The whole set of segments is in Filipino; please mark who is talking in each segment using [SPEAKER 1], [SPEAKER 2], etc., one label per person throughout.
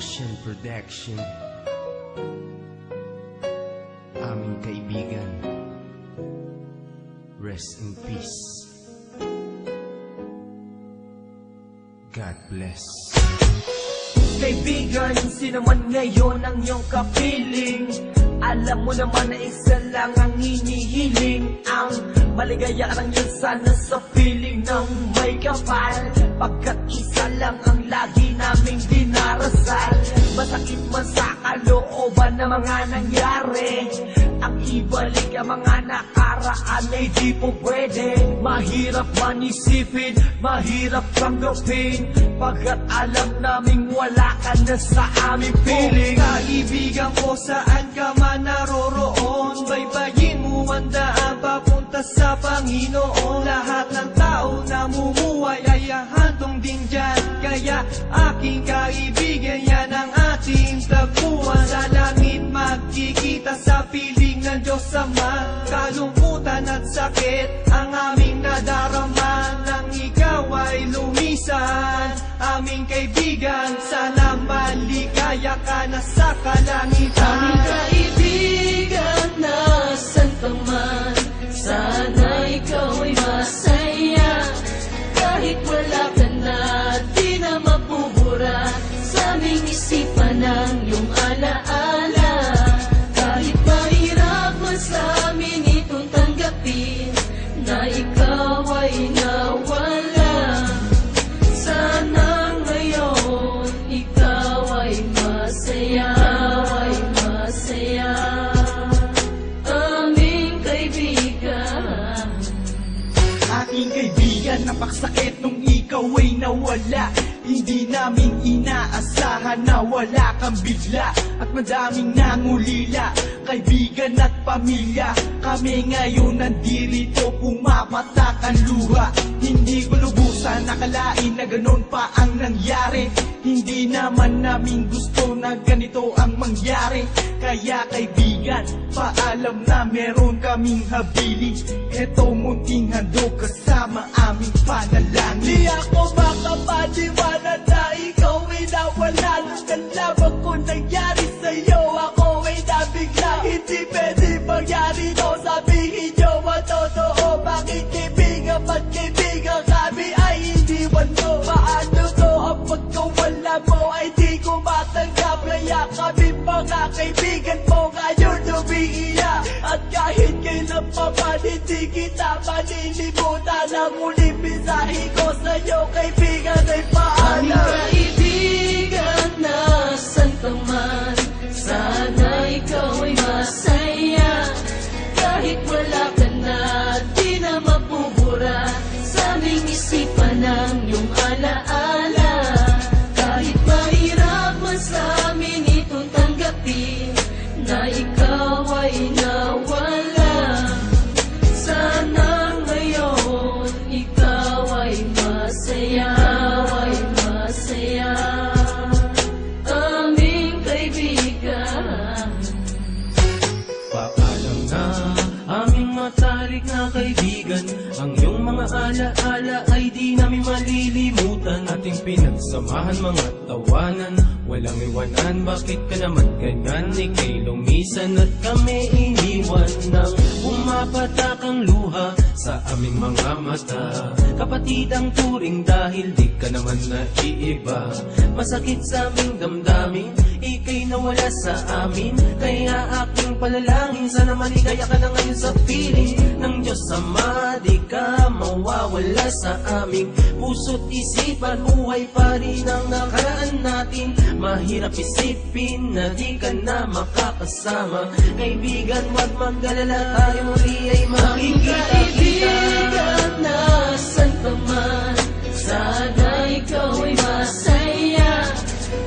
[SPEAKER 1] Ocean Production. Aming kaibigan, rest in peace. God bless.
[SPEAKER 2] Kaibigan, sino man ngayon ang iyong kapiling? Alam mo naman na isa lang ang hinihiling. Ang maligaya ka lang yun sana sa piling ng may kapal, pagkat isa lang ang lagi naming dinarasal. Masakit man sa kalooban na mga nangyari, ang ibalik ang mga nakaraan ay di po pwede. Mahirap man isipin, mahirap tanggapin, pagkat alam naming wala ka na sa aming piling.
[SPEAKER 3] Kaibigan ko, saan ka man naroroon, baybayin mo ang daan papunta sa Panginoon. Lahat ng tao na mumuhay ay hantong din dyan, kaya aking kaibigan, yan ang ating tagpuan. Sa langit magkikita sa piling ng Diyos Ama, kalungkutan at sakit ang aming nadarama. Nang ikaw ay lumisan, aming kaibigan, sana maligaya ka na sa kalangitan.
[SPEAKER 4] Aming kaibigan, nasan ka man, sana ikaw ay masaya. Kahit wala ka na, di na mapubura sa aming isipan ang iyong alaala. Kahit mahirap man sa amin itong tanggapin na ikaw ay nawala, sana ngayon ikaw ay masaya, ay masaya. Aming kaibigan,
[SPEAKER 3] Aking kaibigan, napakasakit nung ikaw ay nawala. Hindi namin inaasahan na wala kang bigla, at madaming nangulila, kaibigan at pamilya. Kami ngayon nandirito, pumapatak ang luha. Hindi ko lubusan nakalain na ganon pa ang nangyari. Hindi naman namin gusto na ganito ang mangyari. Kaya kaibigan, paalam na meron kaming habili. Eto munting handog kasama aming panalangin. Di ako makapaniwala na ikaw ay nawala. Nung nalaman ko nangyari sa'yo, ako ay nabigla. Hindi pwede mangyari to, sabihin nyo ang totoo. Bakit kaibigan, ba't kaibigan kami ay iniwan mo? Paano to ang pagkawala mo ay di ko matanggap? Kaya kami mga kaibigan mo ngayon umiiyak, at kahit kailan pa man hindi kita manilimutan. Ang uling mensahe ko sa'yo kaibigan ay
[SPEAKER 4] aming
[SPEAKER 3] paalam.
[SPEAKER 4] kaibigan, nasan ka man, sana ikaw ay masaya. Kahit wala ka na, di na mapubura sa aming isipan ang iyong alaala. Kahit mahirap man sa amin itong tanggapin na ikaw ay nawala, sana ngayon ikaw ay masaya, ay masaya. Aming kaibigan,
[SPEAKER 1] Paalam na aming matalik na kaibigan, ang iyong mga alaala ay di namin malilimutan. Ating pinagsamahan mga tawanan, walang iwanan. Bakit ka naman ganyan? Ika'y lumisan at kami iniwan. Nang pumapatak ang luha sa aming mga mata, kapatid ang turing dahil di ka naman naiiba. Masakit sa aming damdamin, ika'y nawala sa amin. Kaya aking palalangin, sana maligaya ka na ngayon sa piling ng Diyos Ama. Di ka mawawala sa aming puso't isipan, buhay pa rin ang nakaraan natin. Mahirap isipin na di ka na makakasama. Kaibigan, wag mag-alala, tayo muli ay
[SPEAKER 4] aming
[SPEAKER 1] makikita-kita.
[SPEAKER 4] kaibigan, nasan ka man, sana ikaw ay masaya.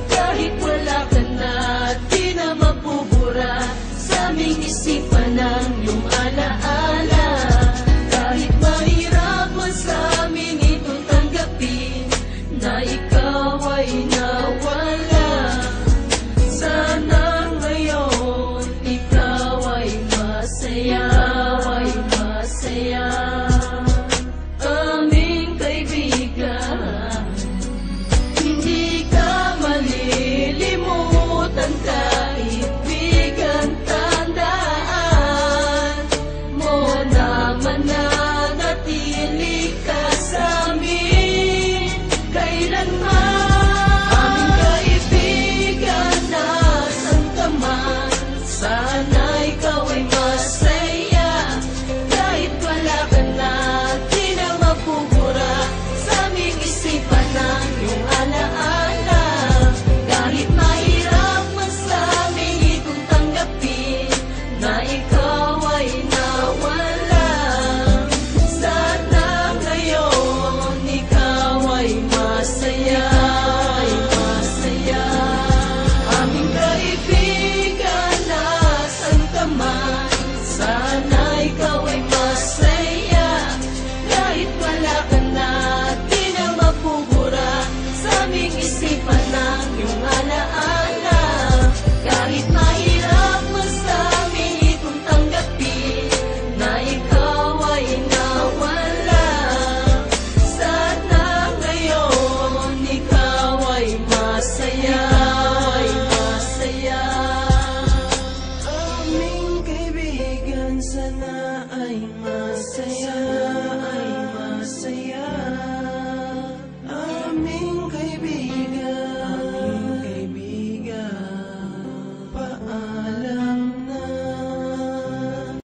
[SPEAKER 4] Kahit wala ka na, di na mapubura sa aming isipan ang iyong alaala. Kahit mahirap man sa amin itong tanggapin na ikaw ay nawala, sana ngayon ikaw ay masaya, ay masaya. Aming kaibigan, hindi ka malilimutan.
[SPEAKER 3] kami